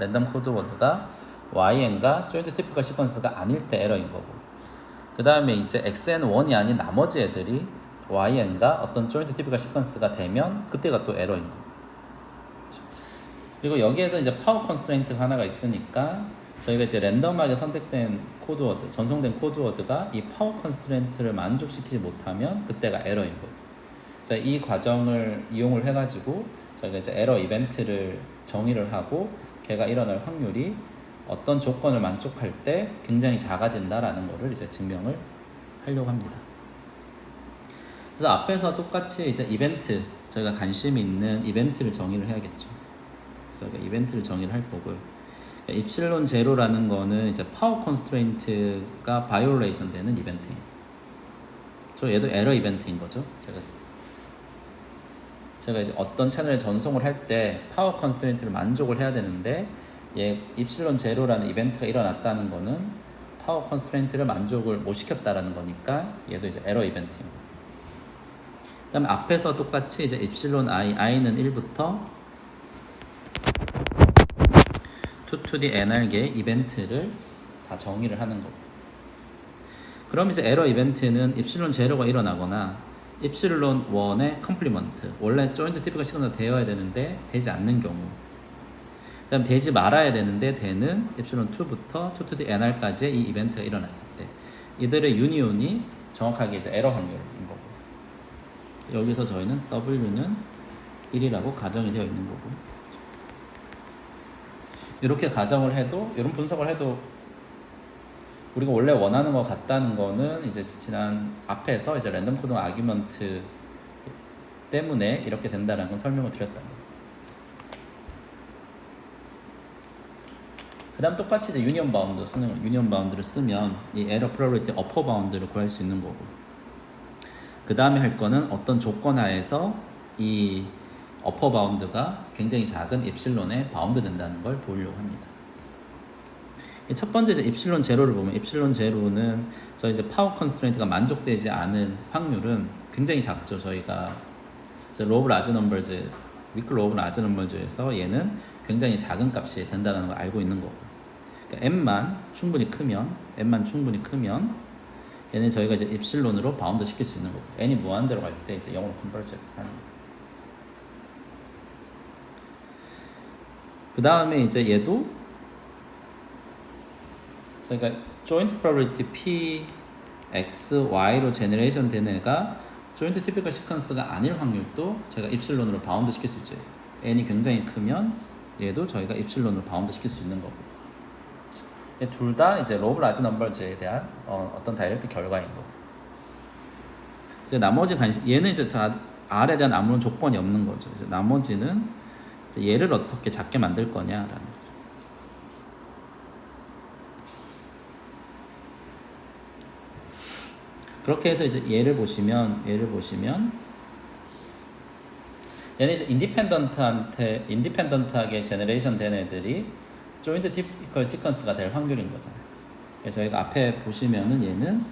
YN과 joint typical sequence가 아닐 때 에러인 거고, 그 다음에 이제 XN1이 아닌 나머지 애들이 YN과 어떤 joint typical sequence가 되면 그때가 또 에러인 거고, 그리고 여기에서 이제 파워 컨스트레인트가 하나가 있으니까 저희가 이제 랜덤하게 선택된 코드워드, 전송된 코드워드가 이 파워 컨스트레인트를 만족시키지 못하면 그때가 에러인 거예요. 그래서 이 과정을 이용을 해가지고 저희가 이제 에러 이벤트를 정의를 하고 걔가 일어날 확률이 어떤 조건을 만족할 때 굉장히 작아진다라는 거를 이제 증명을 하려고 합니다. 그래서 앞에서 똑같이 이제 이벤트, 저희가 관심 있는 이벤트를 정의를 해야겠죠. 그래서 이벤트를 정의를 할 거고요. 입실론 제로라는 거는 이제 파워 컨스트레인트가 바이올레이션 되는 이벤트예요. 얘도 에러 이벤트인 거죠. 제가 이제 어떤 채널에 전송을 할 때 파워 컨스트레인트를 만족을 해야 되는데 얘 입실론 제로라는 이벤트가 일어났다는 거는 파워 컨스트레인트를 만족을 못 시켰다라는 거니까 얘도 이제 에러 이벤트인 거예요. 그다음에 앞에서 똑같이 이제 입실론 i는 1부터 2 to the nr개 이벤트를 다 정의를 하는 거고, 그럼 이제 에러 이벤트는 입실론 제로가 일어나거나 입실론 1의 컴플리먼트, 원래 joint typical sequence가 되어야 되는데 되지 않는 경우, 그 다음 되지 말아야 되는데 되는 입실론 2부터 2 to the nr까지의 이 이벤트가 일어났을 때 이들의 유니온이 정확하게 이제 에러 확률인 거고, 여기서 저희는 W는 1이라고 가정이 되어 있는 거고, 이렇게 가정을 해도, 이런 분석을 해도 우리가 원래 원하는 것 같다는 거는 이제 지난 앞에서 이제 랜덤 코딩 아규먼트 때문에 이렇게 된다는 건 설명을 드렸다. 그 다음 똑같이 이제 유니언 바운드를 쓰면 이 에러 프로리티 어퍼 바운드를 구할 수 있는 거고, 그 다음에 할 거는 어떤 조건 하에서 이 어퍼 바운드가 굉장히 작은 입실론에 바운드 된다는 걸 보려고 합니다. 첫 번째 이제 입실론 제로를 보면, 입실론 제로는 저희 이제 파워 컨스트레인트가 만족되지 않은 확률은 굉장히 작죠. 저희가 이제 로브 라지 넘버즈, 위클 로브 라지 넘버즈에서 얘는 굉장히 작은 값이 된다는 걸 알고 있는 거고, 그러니까 n만 충분히 크면 얘는 저희가 이제 입실론으로 바운드 시킬 수 있는 거고, n이 무한대로 갈 때 이제 0으로 컨버트 하는 거고. 그 다음에 이제 얘도 저희가 joint probability P, X, Y로 제너레이션 된 애가 joint typical sequence가 아닐 확률도 저희가 입실론으로 바운드 시킬 수 있죠. n이 굉장히 크면 얘도 저희가 입실론으로 바운드 시킬 수 있는 거고. 둘 다 이제 로브 라지 넘버즈에 대한 어떤 다이렉트 결과인 거고. 이제 나머지 얘는 이제 R에 대한 아무런 조건이 없는 거죠. 이제 나머지는 이제 얘를 어떻게 작게 만들 거냐라는 거죠. 그렇게 해서 이제 얘를 보시면 얘는 이제 인디펜던트하게 제너레이션 된 애들이 조인트 티피컬 시퀀스가 될 확률인 거잖아요. 그래서 저희가 앞에 보시면은 얘는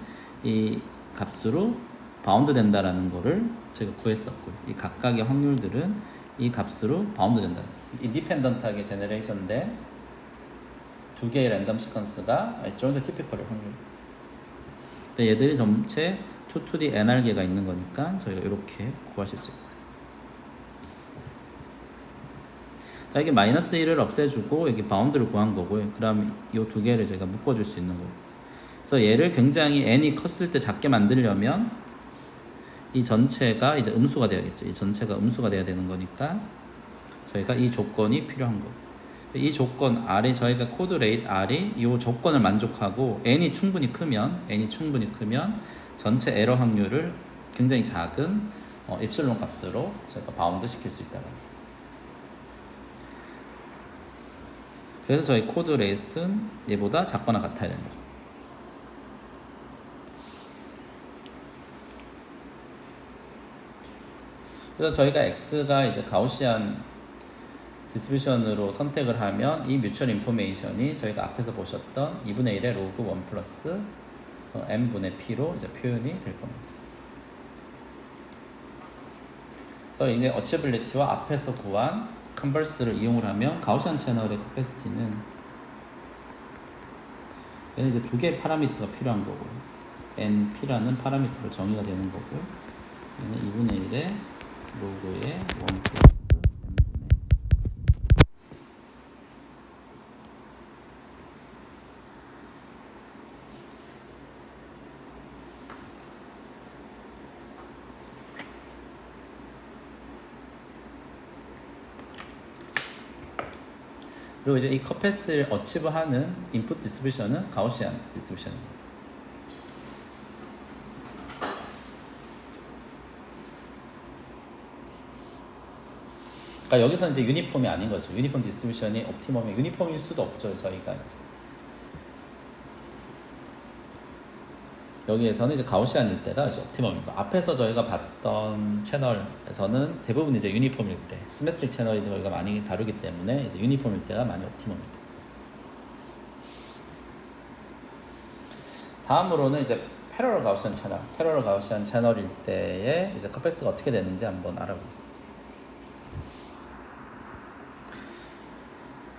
이 값으로 바운드 된다라는 거를 제가 구했었고요. 이 각각의 확률들은 이 값으로 바운드 된다. 인디펜던트하게 제너레이션 된 두 개의 랜덤 시퀀스가 조인트 티피컬의 확률. 근데 얘들이 전체 2D NR계가 있는 거니까 저희가 이렇게 구하실 수 있고요. 여기 마이너스 1을 없애주고 여기 바운드를 구한 거고요. 그럼 이 두 개를 제가 묶어줄 수 있는 거고. 그래서 얘를 굉장히 n이 컸을 때 작게 만들려면 이 전체가 이제 음수가 돼야겠죠. 이 전체가 음수가 돼야 되는 거니까 저희가 이 조건이 필요한 거고. 이 조건 R이 저희가 코드 레이트 R이 이 조건을 만족하고 n이 충분히 크면 전체 에러 확률을 굉장히 작은 입실론 값으로 저희가 바운드 시킬 수 있다는 거예요. 그래서 저희 코드 레이스트는 얘보다 작거나 같아야 된다. 그래서 저희가 x가 이제 가우시안 디스트리뷰션으로 선택을 하면 이 뮤추얼 인포메이션이 저희가 앞에서 보셨던 2분의 1의 로그 1 플러스 m분의 p로 이제 표현이 될 겁니다. 그래서 이제 어치빌리티와 앞에서 구한 컨버스를 이용을 하면 가우시안 채널의 캐패시티는 얘는 이제 두 개의 파라미터가 필요한 거고 np라는 파라미터로 정의가 되는 거고요. 얘는 2분의 1의 로그의 1 플러스 그리고 이제 이 컵패스를 어치브하는 인풋 디스트리뷰션은 가우시안 디스트리뷰션입니다. 그러니까 여기서 이제 유니폼이 아닌 거죠. 유니폼 디스트리뷰션이 옵티멈이 유니폼일 수도 없죠. 저희가 이제 여기에서는 이제 가우시안일 때가 이제 옵티멈이고 앞에서 저희가 봤던 채널에서는 대부분 이제 유니폼일 때 시메트릭 채널이 저희가 많이 다루기 때문에 이제 유니폼일 때가 많이 옵티멈입니다. 다음으로는 이제 패러럴 가우시안 채널일 때의 이제 커패스가 어떻게 되는지 한번 알아보겠습니다.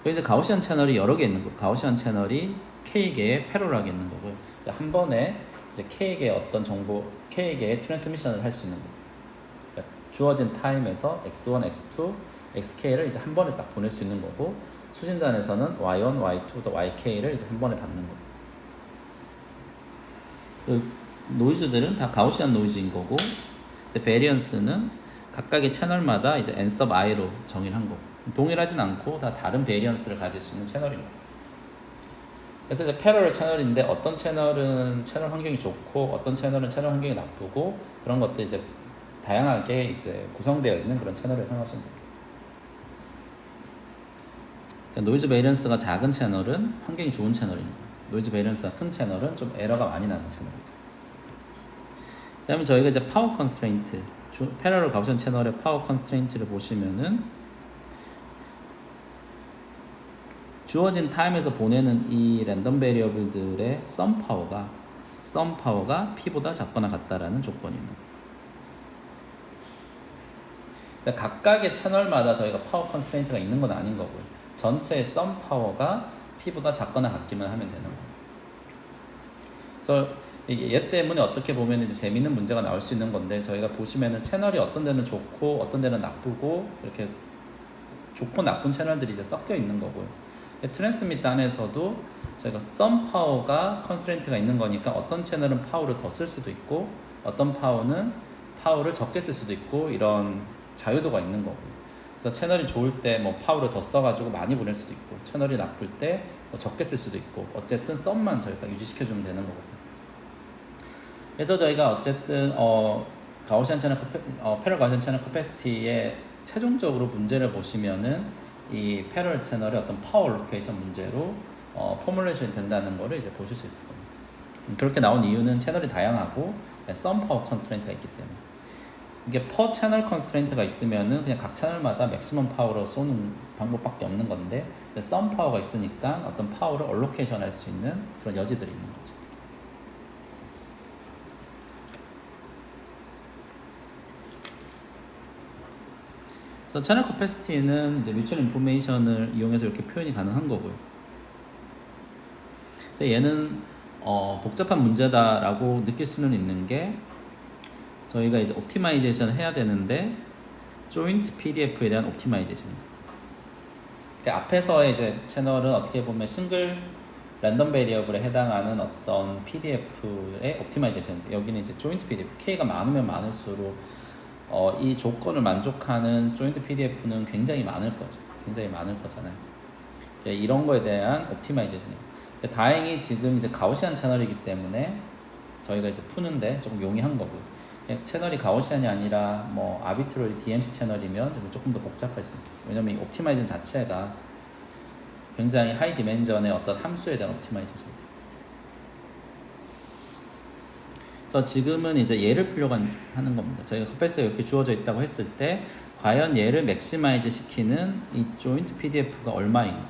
여기 이제 가우시안 채널이 여러 개 있는 거고 가우시안 채널이 K개의 패러럴하게 있는 거고요. 한 번에 이제 K개의 어떤 정보, K개의 트랜스미션을 할 수 있는 거예요. 그러니까 주어진 타임에서 X1, X2, XK를 이제 한 번에 딱 보낼 수 있는 거고 수신단에서는 Y1, Y2, YK를 이제 한 번에 받는 거예요. 그 노이즈들은 다 가우시안 노이즈인 거고 이제 베리언스는 각각의 채널마다 이제 n sub i로 정의를 한 거고 동일하진 않고 다 다른 베리언스를 가질 수 있는 채널입니다. 그래서 이제 패러럴 채널인데 어떤 채널은 채널 환경이 좋고 어떤 채널은 채널 환경이 나쁘고 그런 것도 이제 다양하게 이제 구성되어 있는 그런 채널을 생각하시면 됩니다. 그러니까 노이즈 베리언스가 작은 채널은 환경이 좋은 채널입니다. 노이즈 베리언스가 큰 채널은 좀 에러가 많이 나는 채널입니다. 그 다음에 저희가 이제 파워 컨스트레인트 패러럴 가우시안 채널의 파워 컨스트레인트를 보시면은 주어진 타임에서 보내는 이 랜덤 베리어블들의 썸 파워가 P보다 작거나 같다라는 조건입니다. 각각의 채널마다 저희가 파워 컨스트레인트가 있는 건 아닌 거고요. 전체의 썸 파워가 P보다 작거나 같기만 하면 되는 거예요. 그래서 얘 때문에 어떻게 보면 이제 재밌는 문제가 나올 수 있는 건데 저희가 보시면은 채널이 어떤 데는 좋고 어떤 데는 나쁘고 이렇게 좋고 나쁜 채널들이 이제 섞여 있는 거고요. 트랜스미트 안에서도 저희가 some 파워가 컨스트레인트가 있는 거니까 어떤 채널은 파워를 더 쓸 수도 있고 어떤 파워는 파워를 적게 쓸 수도 있고 이런 자유도가 있는 거고. 그래서 채널이 좋을 때 뭐 파워를 더 써가지고 많이 보낼 수도 있고 채널이 나쁠 때 뭐 적게 쓸 수도 있고 어쨌든 썸만 저희가 유지시켜주면 되는 거거든요. 그래서 저희가 어쨌든 가우시안 채널 패럴 가우시안 채널 커패시티의 최종적으로 문제를 보시면은 이 패럴 채널의 어떤 파워 로케이션 문제로 포뮬레이션이 된다는 거를 이제 보실 수 있을 겁니다. 그렇게 나온 이유는 채널이 다양하고 썸 파워 컨스트레인트가 있기 때문에 이게 퍼 채널 컨스트레인트가 있으면은 그냥 각 채널마다 맥시멈 파워로 쏘는 방법밖에 없는 건데 썸 파워가 있으니까 어떤 파워를 얼로케이션 할 수 있는 그런 여지들이 있는 거죠. 그래서 채널 커패시티는 이제 뮤추얼 인포메이션을 이용해서 이렇게 표현이 가능한 거고요. 근데 얘는 복잡한 문제다라고 느낄 수는 있는 게 저희가 이제 옵티마이제이션 해야 되는데 조인트 PDF에 대한 옵티마이제이션입니다. 앞에서의 이제 채널은 어떻게 보면 싱글 랜덤 베리어블에 해당하는 어떤 PDF의 옵티마이제이션. 여기는 이제 조인트 PDF. K가 많으면 많을수록 이 조건을 만족하는 조인트 PDF는 굉장히 많을 거죠. 굉장히 많을 거잖아요. 이런 거에 대한 옵티마이제이션이에요. 다행히 지금 이제 가우시안 채널이기 때문에 저희가 이제 푸는데 조금 용이한 거고요. 채널이 가우시안이 아니라 뭐 아비트러리 DMC 채널이면 조금 더 복잡할 수 있어요. 왜냐면 이 옵티마이제이션 자체가 굉장히 하이 디멘전의 어떤 함수에 대한 옵티마이제이션입니다. 그래서 지금은 이제 얘를 풀려고 하는 겁니다. 저희가 커패시티가 이렇게 주어져 있다고 했을 때 과연 얘를 맥시마이즈 시키는 이 조인트 PDF가 얼마인가,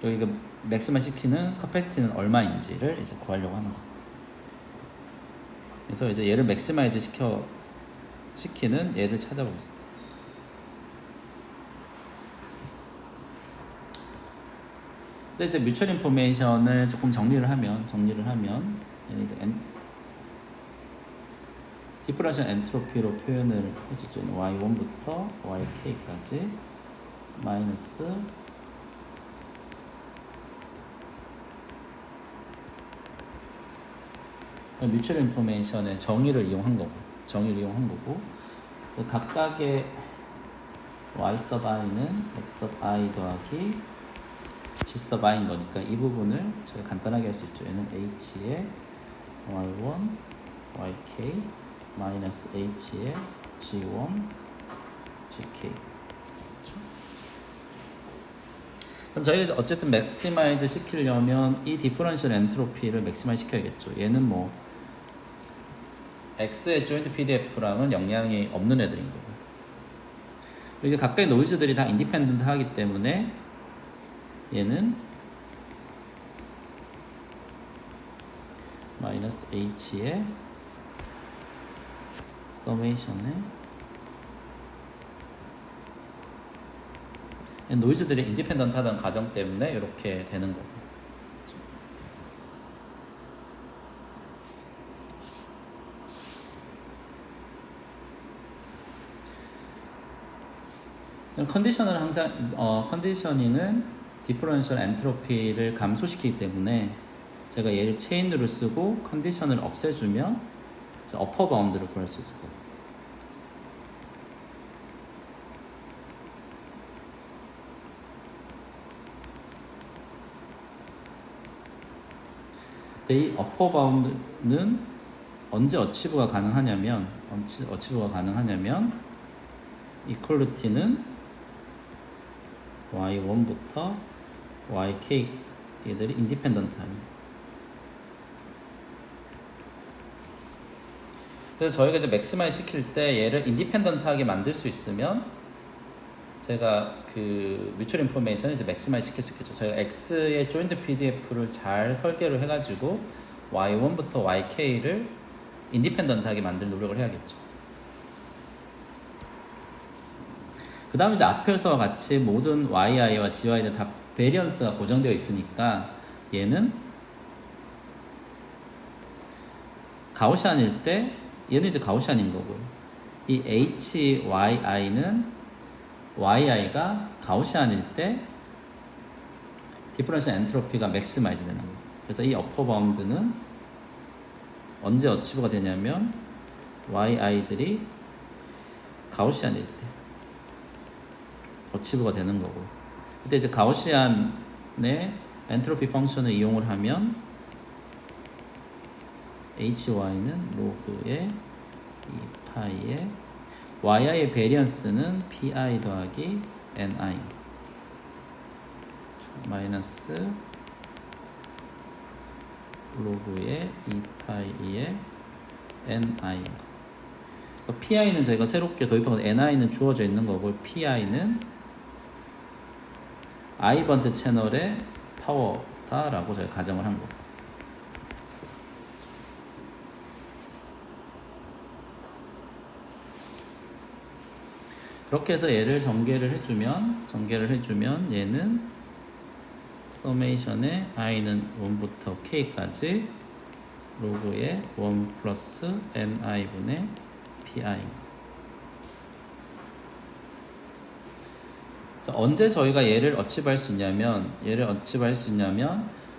그리고 이거 맥시마이즈 시키는 커패시티는 얼마인지를 이제 구하려고 하는 겁니다. 그래서 이제 얘를 맥시마이즈 시키는 얘를 찾아보겠습니다. 근데 이제 뮤추얼 인포메이션을 조금 정리를 하면 얘는 이제 디퍼런셜 엔트로피로 표현을 했었죠. y1부터 yk까지 마이너스 뮤추얼 인포메이션의 정의를 이용한 거고 각각의 y sub i는 x sub i 더하기 g sub i인 거니까 이 부분을 저희가 간단하게 할 수 있죠. 얘는 h의 y1 yk 마이너스 h의 g1 gk. 그렇죠? 그럼 저희가 어쨌든 맥시마이즈 시키려면 이 디퍼런셜 엔트로피를 맥시마이즈 시켜야겠죠. 얘는 뭐 X의 조인트 PDF랑은 영향이 없는 애들인 거고, 이제 각각의 노이즈들이 다 인디펜던트 하기 때문에 얘는 마이너스 H의 서메이션에 노이즈들이 인디펜던트 하다는 가정 때문에 이렇게 되는 거고. 컨디셔널은 항상 컨디셔닝은 디퍼런셜 엔트로피를 감소시키기 때문에 제가 얘를 체인으로 쓰고 컨디션을 없애주면 어퍼 바운드를 구할 수 있을 거예요. 이 어퍼 바운드는 언제 어치브가 가능하냐면 이퀄리티는 y1부터 yk 얘들이 인디펜던트 합니다. 그래서 저희가 이제 맥시마이즈 시킬 때 얘를 인디펜던트하게 만들 수 있으면 제가 그 뮤추얼 인포메이션을 이제 맥시마이즈 시킬 수 있겠죠. 저희가 X의 조인트 PDF를 잘 설계를 해가지고 y1부터 yk를 인디펜던트하게 만들 노력을 해야겠죠. 그 다음에 이제 앞에서와 같이 모든 yi와 gy는 다 베리언스가 고정되어 있으니까 얘는 가우시안일 때 얘는 이제 가우시안인 거고요. 이 HYI는 YI가 가우시안일 때 디퍼런셜 엔트로피가 맥시마이즈 되는 거예요. 그래서 이 어퍼 바운드는 언제 어치브가 되냐면 yi들이 가우시안일 때 어치브가 되는 거고, 그때 이제 가우시안의 엔트로피 펑션을 이용을 하면 hy는 로그의 2파이의 yi의 베리언스는 pi 더하기 ni 마이너스 로그의 2파이의 ni. 그래서 pi는 저희가 새롭게 도입한 건 ni는 주어져 있는 거고, pi는 i번째 채널의 파워다라고 저희가 가정을 한 거고. 그렇게 해서 얘를 전개를 해주면 얘는 서메이션의 i는 1부터 k까지 로그의 1 플러스 ni분의 pi. 자, 언제 저희가 얘를 어치브할 수 있냐면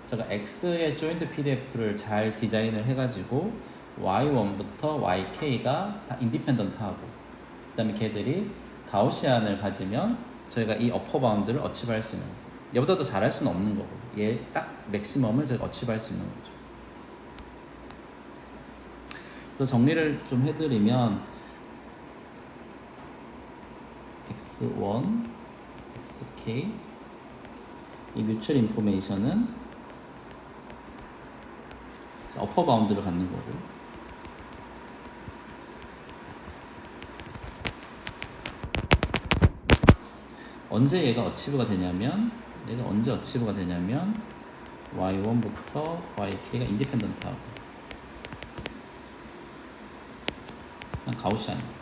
제가 x의 조인트 pdf를 잘 디자인을 해가지고 y1부터 yk가 다 인디펜던트하고, 그 다음에 걔들이 가우시안을 가지면 저희가 이 어퍼 바운드를 어치브할 수 있는 거예요. 얘보다 더 잘할 수는 없는 거고, 얘 딱 맥시멈을 저희가 어치브할 수 있는 거죠. 그래서 정리를 좀 해드리면 x1, xk 이 뮤추얼 인포메이션은 어퍼 바운드를 갖는 거고, 언제 얘가 어치브가 되냐면 y1부터 yk가 인디펜던트하고 가우시안입니다.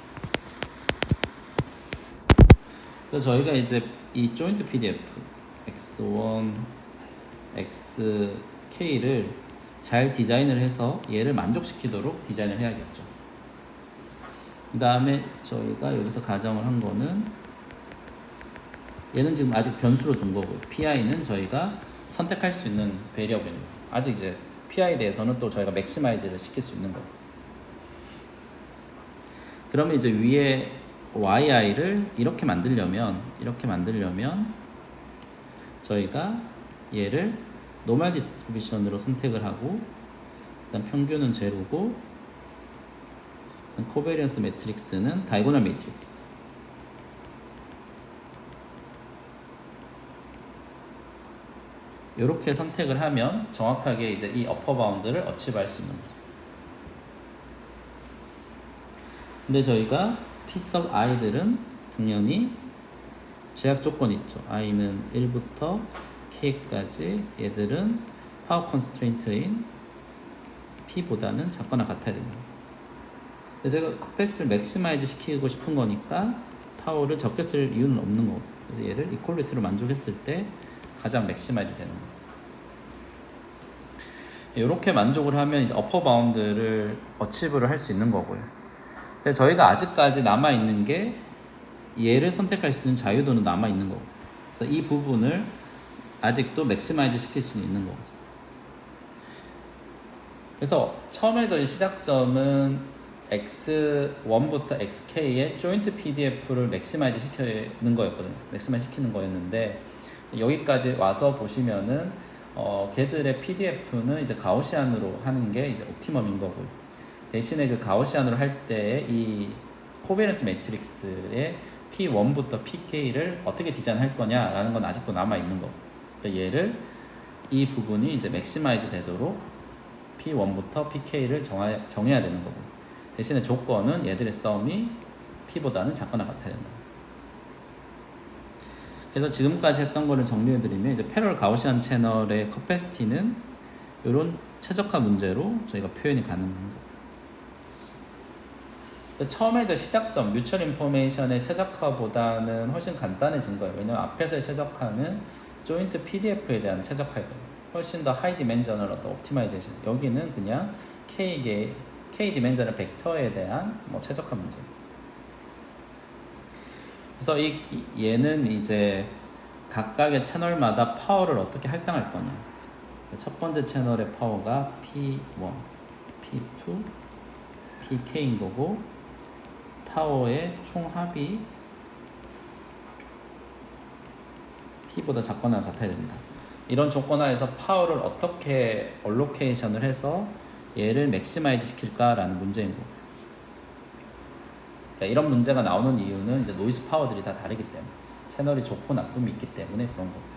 그래서 저희가 이제 이 조인트 pdf x1, xk를 잘 디자인을 해서 얘를 만족시키도록 디자인을 해야겠죠. 그 다음에 저희가 여기서 가정을 한 거는, 얘는 지금 아직 변수로 둔 거고, pi는 저희가 선택할 수 있는 베리어블입니다. 아직 이제 pi에 대해서는 또 저희가 맥시마이즈를 시킬 수 있는 거고. 그러면 이제 위에 yi를 이렇게 만들려면 저희가 얘를 노멀 디스트리뷰션으로 선택을 하고, 일단 평균은 제로고, 코베리언스 매트릭스는 다이고널 매트릭스. 이렇게 선택을 하면 정확하게 이제 이 어퍼 바운드를 어치브할 수 있는 거예요. 근데 저희가 P sub i들은 당연히 제약 조건이 있죠. i는 1부터 k까지 얘들은 파워 컨스트레인트인 p보다는 작거나 같아야 됩니다. 근데 제가 커패시티를 맥시마이즈 시키고 싶은 거니까 파워를 적게 쓸 이유는 없는 거거든요. 그래서 얘를 이퀄리티로 만족했을 때 가장 맥시마이즈 되는 거예요. 이렇게 만족을 하면 이제 어퍼 바운드를 어치브를 할 수 있는 거고요. 근데 저희가 아직까지 남아 있는 게 얘를 선택할 수 있는 자유도는 남아 있는 거고, 그래서 이 부분을 아직도 맥시마이즈 시킬 수는 있는 거죠. 그래서 처음에 저희 시작점은 x1부터 xk의 조인트 pdf를 맥시마이즈 시키는 거였거든요. 맥시마이즈 시키는 거였는데, 여기까지 와서 보시면은 걔들의 pdf는 이제 가우시안으로 하는 게 이제 옵티멈인 거고요. 대신에 그 가우시안으로 할 때 이 코베런스 매트릭스의 P1부터 PK를 어떻게 디자인할 거냐라는 건 아직도 남아 있는 거고, 그러니까 얘를 이 부분이 이제 맥시마이즈 되도록 P1부터 PK를 정해야 되는 거고, 대신에 조건은 얘들의 썸이 P보다는 작거나 같아야 된다. 그래서 지금까지 했던 거를 정리해드리면, 이제 패럴 가우시안 채널의 커패시티는 이런 최적화 문제로 저희가 표현이 가능합니다. 처음에 이제 시작점, 뮤추얼 인포메이션의 최적화보다는 훨씬 간단해진 거예요. 왜냐면 앞에서의 최적화는 조인트 PDF에 대한 최적화였던 거예요. 훨씬 더 하이 디멘저널 어떤 옵티마이제이션. 여기는 그냥 K 디멘저널 벡터에 대한 최적화 문제. 그래서 얘는 이제 각각의 채널마다 파워를 어떻게 할당할 거냐. 첫 번째 채널의 파워가 P1, P2, PK인 거고 파워의 총합이 P보다 작거나 같아야 됩니다. 이런 조건 하에서 파워를 어떻게 얼로케이션을 해서 얘를 맥시마이즈 시킬까라는 문제인 거고. 그러니까 이런 문제가 나오는 이유는 이제 노이즈 파워들이 다 다르기 때문에 채널이 좋고 나쁨이 있기 때문에 그런 거.